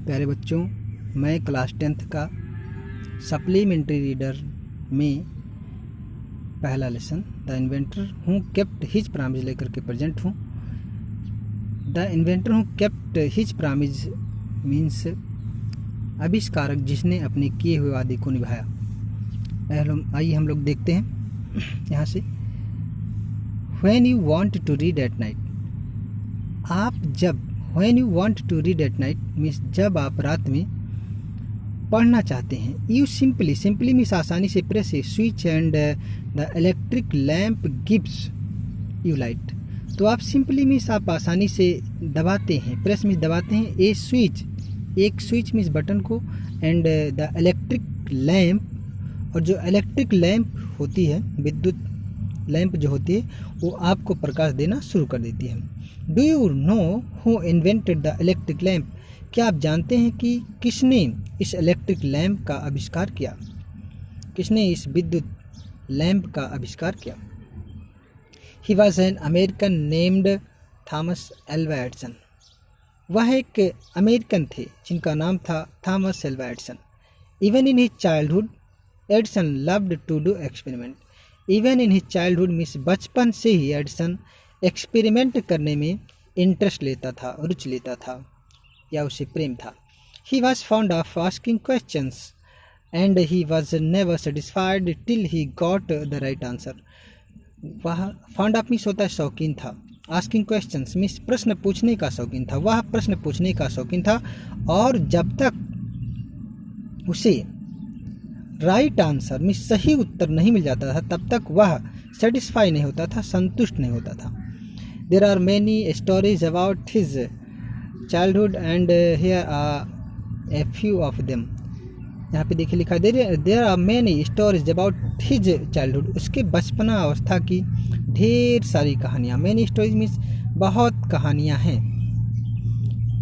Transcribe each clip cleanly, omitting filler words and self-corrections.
प्यारे बच्चों, मैं क्लास 10th का सप्लीमेंट्री रीडर में पहला लेसन द इन्वेंटर हूँ केप्ट हिज प्रामिज लेकर के प्रेजेंट हूँ। द इन्वेंटर हूँ केप्ट हिज प्रामिज मीन्स आविष्कारक जिसने अपने किए हुए वादे को निभाया। आइए हम लोग देखते हैं यहाँ से। When you want to read at night, आप जब when you want to read at night means जब आप रात में पढ़ना चाहते हैं। यू सिंपली मीन्स आसानी से press A switch and the electric lamp gives you light. तो आप सिंपली मीन्स आप आसानी से दबाते हैं, प्रेस मीन्स दबाते हैं ए स्विच, एक स्विच मीन्स बटन को, एंड द इलेक्ट्रिक लैम्प, और जो इलेक्ट्रिक लैम्प होती है, विद्युत लैंप जो होती है, वो आपको प्रकाश देना शुरू कर देती है। Do you know who invented the electric lamp? क्या आप जानते हैं कि किसने इस इलेक्ट्रिक लैम्प का आविष्कार किया? किसने इस विद्युत लैंप का आविष्कार किया? He was an American named Thomas Alva Edison. वह एक अमेरिकन थे जिनका नाम था Thomas Alva Edison. Even in his childhood Edison loved to do experiment. Even in his childhood means बचपन से ही एडिसन एक्सपेरिमेंट करने में इंटरेस्ट लेता था, रुचि लेता था या उसे प्रेम था। He was found of asking questions and he was never satisfied till he got the right answer. वह फाउंड ऑफ मीन्स होता है शौकीन था, आस्किंग क्वेश्चंस मीन्स प्रश्न पूछने का शौकीन था। वह प्रश्न पूछने का शौकीन था और जब तक उसे राइट आंसर मीन्स सही उत्तर नहीं मिल जाता था तब तक वह सेटिस्फाई नहीं होता था, संतुष्ट नहीं होता था। There are many stories about his childhood and here are a few of them. यहाँ पे देखिए लिखा है there are many stories about his childhood, उसके बचपना अवस्था की ढेर सारी कहानियाँ। मैनी स्टोरीज मीन्स बहुत कहानियाँ हैं,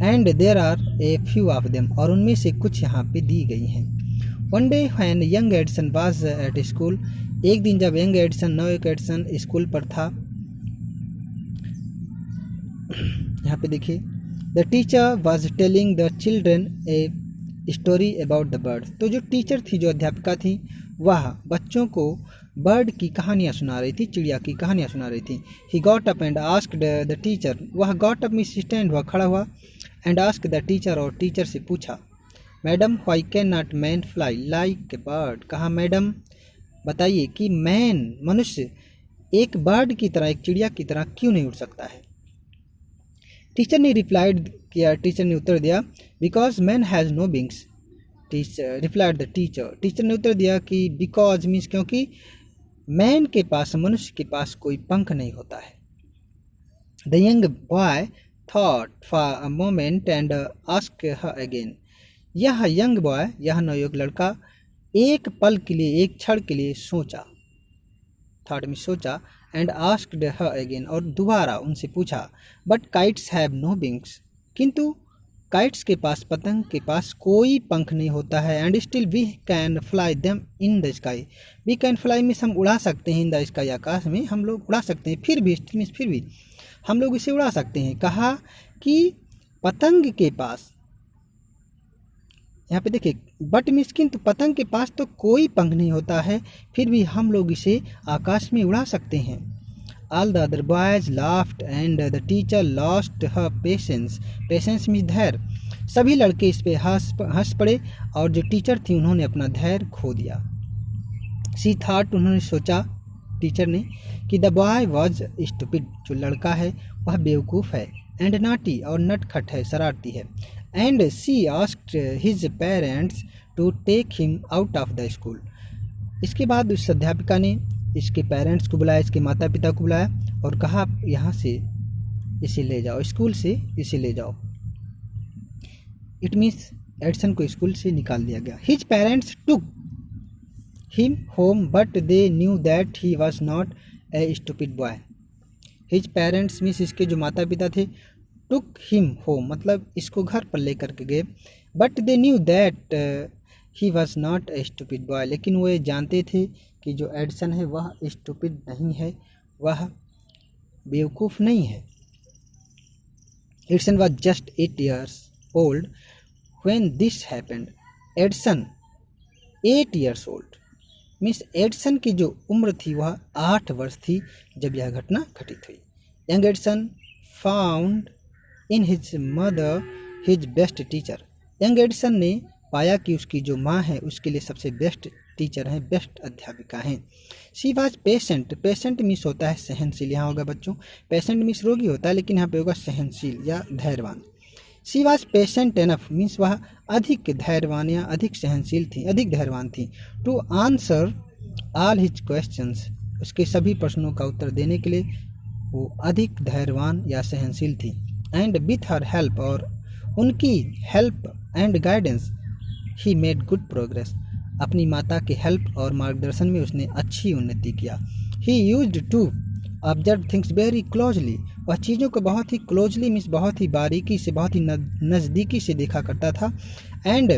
and there are a few of them, और उनमें से कुछ यहाँ पे दी गई हैं। One day when young Edison was at school, एक दिन जब यंग एडिसन नव एडिसन स्कूल पर था, यहाँ पे देखिए the teacher was telling the children a story about the bird. तो जो टीचर थी, जो अध्यापिका थी, वह बच्चों को बर्ड की कहानियाँ सुना रही थी, चिड़िया की कहानियाँ सुना रही थी। He got up and asked the teacher, वह गॉट अप मीन्स स्टैंड हुआ, खड़ा हुआ, एंड आस्क्ड द टीचर, और टीचर से पूछा, madam why can not man fly like a bird. कहा मैडम बताइए कि मैन मनुष्य एक बर्ड की तरह, एक चिड़िया की तरह क्यों नहीं उड़ सकता है? टीचर ने रिप्लाइड किया, टीचर ने उत्तर दिया, because man has no wings. Replied the teacher, teacher ने उत्तर दिया कि बिकॉज मीन्स क्योंकि मैन के पास, मनुष्य के पास कोई पंख नहीं होता है। The young boy thought for a moment and asked her again. यह यंग बॉय, यह नवयुवक लड़का एक पल के लिए, एक क्षण के लिए सोचा, थॉट में सोचा, एंड आस्क्ड हर अगेन, और दोबारा उनसे पूछा, but kites have no wings, किंतु काइट्स के पास, पतंग के पास कोई पंख नहीं होता है। And still we can fly them in the sky. We can fly means हम उड़ा सकते हैं, इन द स्काई आकाश में हम लोग उड़ा सकते हैं, फिर भी स्टिल मीन्स फिर भी हम लोग इसे उड़ा सकते हैं। कहा कि पतंग के पास, यहाँ पे देखिए बट मीन्स किंतु पतंग के पास तो कोई पंख नहीं होता है, फिर भी हम लोग इसे आकाश में उड़ा सकते हैं। All the other boys laughed and the teacher lost her patience. Patience means धैर्य। सभी लड़के इस पे हंस पड़े और जो टीचर थी उन्होंने अपना धैर्य खो दिया। सी थॉट, उन्होंने सोचा, टीचर ने, कि द बॉय वॉज स्टूपिड, जो लड़का है वह बेवकूफ़ है, एंड नॉटी, और नटखट है, शरारती है। And she asked his parents to take him out of the school. इसके बाद उस अध्यापिका ने इसके पेरेंट्स को बुलाया, इसके माता पिता को बुलाया और कहा यहाँ से इसे ले जाओ, स्कूल से इसे ले जाओ। इट मीन्स एडिसन को स्कूल से निकाल दिया गया। His parents took him home but they knew that he was not a stupid boy. His parents means इसके जो माता पिता थे, टुक हिम होम मतलब इसको घर पर लेकर के गए, but they knew that he was not a stupid boy, लेकिन वो जानते थे कि जो एडिसन है वह स्टूपिड नहीं है, वह बेवकूफ़ नहीं है। Edison was just 8 years old when this happened Edison 8 years old। Miss Edison की जो उम्र थी वह 8 वर्ष थी जब यह घटना घटित हुई। Young Edison found in his mother his best teacher. Young Edison ने पाया कि उसकी जो माँ है उसके लिए सबसे बेस्ट टीचर हैं, बेस्ट अध्यापिका हैं। She was patient. Patient miss होता है सहनशील, यहाँ होगा बच्चों पेशेंट मिस रोगी होता है, लेकिन यहाँ पे होगा सहनशील या धैर्यवान। She was patient enough means वह अधिक धैर्यवान या अधिक सहनशील थी, अधिक धैर्यवान थी। To answer all his questions, उसके सभी प्रश्नों का उत्तर देने के लिए वो अधिक धैर्यवान या सहनशील थी। एंड विथ हर हेल्प, और उनकी help and guidance he made good progress, अपनी माता के हेल्प और मार्गदर्शन में उसने अच्छी उन्नति किया। He used to observe things very closely, वह चीज़ों को बहुत ही क्लोजली मीन्स बहुत ही बारीकी से, बहुत ही नज़दीकी से देखा करता था। And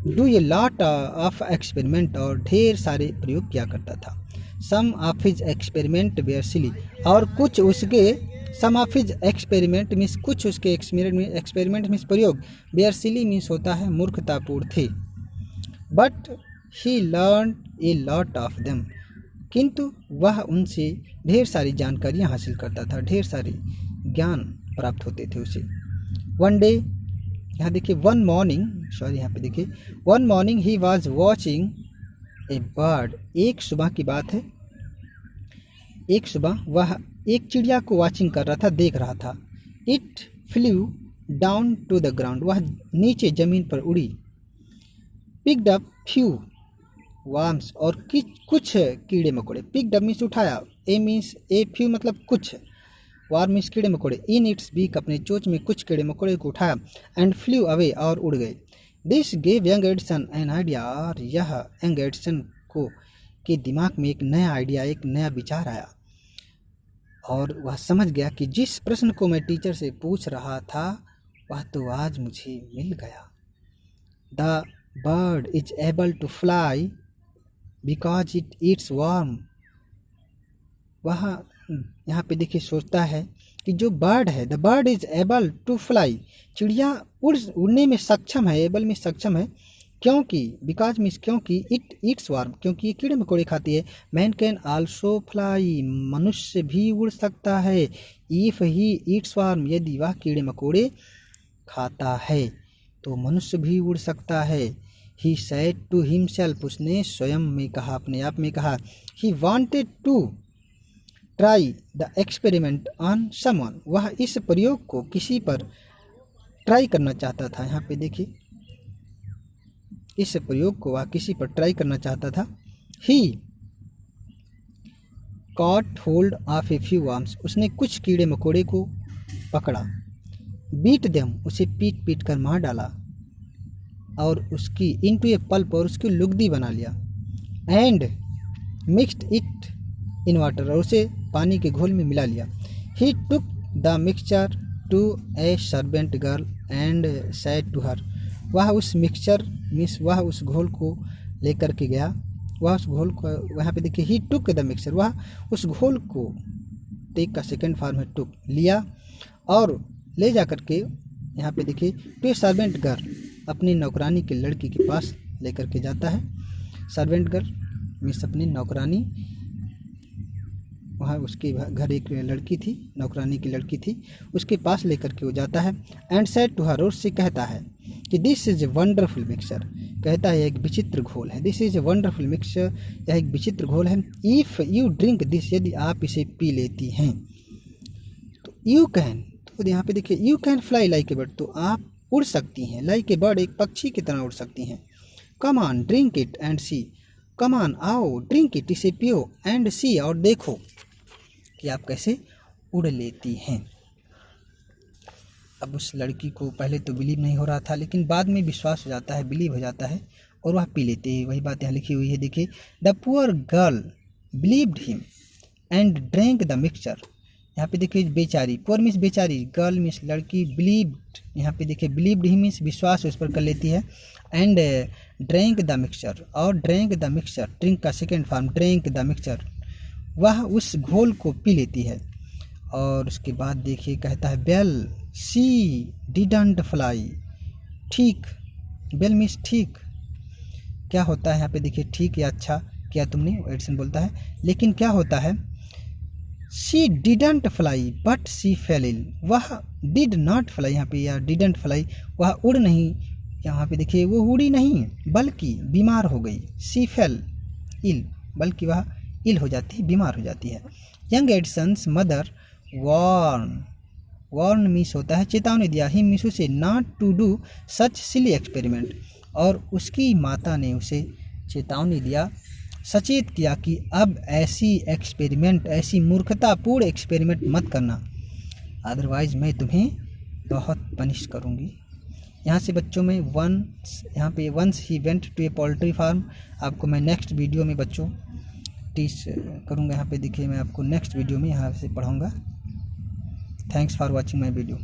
do a lot of experiment, और ढेर सारे प्रयोग किया करता था। सम ऑफ हिज एक्सपेरिमेंट वेयर सिली, और कुछ उसके सम ऑफ हिज एक्सपेरिमेंट मीन्स कुछ उसके एक्सपेरिमेंट मीन्स प्रयोग, वेयर सिली मीन्स होता है मूर्खतापूर्ण थे। But he learn a lot of them, किंतु वह उनसे ढेर सारी जानकारियाँ हासिल करता था, ढेर सारे ज्ञान प्राप्त होते थे उसे। वन डे, यहाँ देखिए वन मॉर्निंग, सॉरी यहाँ पे देखिए one morning he was watching A bird. एक सुबह की बात है, एक सुबह वह एक चिड़िया को वॉचिंग कर रहा था, देख रहा था। It flew down to the ground, वह नीचे ज़मीन पर उड़ी। पिक्ड अप फ्यू वार्म्स, और कुछ कीड़े मकोड़े। पिक्ड अप मीन्स उठाया, ए मीन्स ए फ्यू मतलब कुछ, वार्म मीन्स कीड़े मकोड़े। इन इट्स बीक, अपने चोंच में कुछ कीड़े मकोड़े को उठाया। एंड फ्लू अवे, और उड़ गए। This gave young Edison an idea, और यह यंग एडिसन को के दिमाग में एक नया आइडिया, एक नया विचार आया, और वह समझ गया कि जिस प्रश्न को मैं टीचर से पूछ रहा था वह तो आज मुझे मिल गया। The bird is able to fly because it eats worm. वह यहाँ पे देखिए सोचता है कि जो बर्ड है, the bird is able to fly, चिड़िया उड़ने में सक्षम है, एबल में सक्षम है, क्योंकि बिकॉज मीन्स क्योंकि इट ईट्स वर्म, क्योंकि ये कीड़े मकोड़े खाती है। मैन कैन आल्सो फ्लाई, मनुष्य भी उड़ सकता है। इफ ही ईट्स वर्म, यदि वह कीड़े मकोड़े खाता है तो मनुष्य भी उड़ सकता है। ही सेड टू हिमसेल्फ, उसने स्वयं में कहा, अपने आप में कहा। He wanted to try the experiment on someone, वह इस प्रयोग को किसी पर ट्राई करना चाहता था। यहाँ पे देखिए इस प्रयोग को वह किसी पर ट्राई करना चाहता था। He caught hold of a few worms, उसने कुछ कीड़े मकोड़े को पकड़ा। बीट देम, उसे पीट पीट कर मार डाला, और उसकी इनटू ए पल्प, और उसकी लुगदी बना लिया। And mixed it in water, और उसे पानी के घोल में मिला लिया। He took the mixture to a servant girl and said to her, वह उस मिक्सचर मीन्स वह उस घोल को लेकर के गया, वह उस घोल को, वहाँ पे देखिए ही टुक द मिक्सचर, वह उस घोल को, टेक का सेकेंड फॉर्म है टुक, लिया, और ले जा कर के यहाँ पे देखिए टू ए सर्वेंट गर्ल, अपनी नौकरानी की लड़की के पास लेकर के जाता है। सर्वेंट गर्ल मीन्स अपनी नौकरानी, वहाँ उसके घर एक लड़की थी, नौकरानी की लड़की थी, उसके पास लेकर के वो जाता है। एंड सेड टू हर, उससे कहता है कि this is a wonderful mixture, कहता है एक विचित्र घोल है। This is a wonderful mixture, यह एक विचित्र घोल है। इफ़ यू ड्रिंक दिस, यदि आप इसे पी लेती हैं तो यू कैन, तो यहाँ पे देखिए you can fly like a bird, तो आप उड़ सकती हैं, लाइक ए बर्ड, एक पक्षी की तरह उड़ सकती हैं। Come on drink it and see, come on आओ, ड्रिंक इट, इसे पियो, एंड सी, और देखो कि आप कैसे उड़ लेती हैं। अब उस लड़की को पहले तो बिलीव नहीं हो रहा था, लेकिन बाद में विश्वास हो जाता है, बिलीव हो जाता है, और वह पी लेते हैं। वही बात यहाँ लिखी हुई है, देखिए the poor girl believed him and drank the mixture. यहाँ पे देखिए बेचारी, पुअर मीन्स बेचारी, गर्ल मीन्स लड़की, बिलीव्ड, यहाँ पे देखिए बिलीव्ड हिम मीन्स विश्वास उस पर कर लेती है। एंड ड्रैंक द मिक्सचर, और ड्रैंक द मिक्सचर, ड्रिंक का second form drank the mixture, वह उस घोल को पी लेती है। और उसके बाद देखिए कहता है वेल शी डिडंट फ्लाई, ठीक, वेल मीन्स ठीक। क्या होता है यहाँ पे देखिए, ठीक या अच्छा किया तुमने, एडिसन बोलता है। लेकिन क्या होता है, she didn't fly but she fell ill, वह डिड नॉट फ्लाई यहाँ पे, या डिडंट फ्लाई, वह उड़ नहीं, यहाँ पे देखिए वो उड़ी नहीं बल्कि बीमार हो गई। शी फेल इल, बल्कि वह इल हो जाती है, बीमार हो जाती है। यंग एडिसन्स मदर वार्न मिस होता है चेतावनी दिया, ही मिसू से not to do such silly experiment, और उसकी माता ने उसे चेतावनी दिया, सचेत किया कि अब ऐसी एक्सपेरिमेंट, ऐसी मूर्खतापूर्ण एक्सपेरिमेंट मत करना, अदरवाइज मैं तुम्हें बहुत पनिश करूँगी। यहाँ से बच्चों में यहाँ पे once he went to a poultry farm, आपको मैं नेक्स्ट वीडियो में बच्चों टीच करूँगा। यहाँ पे देखिए मैं आपको नेक्स्ट वीडियो में यहाँ से पढ़ाऊँगा। Thanks for watching my video.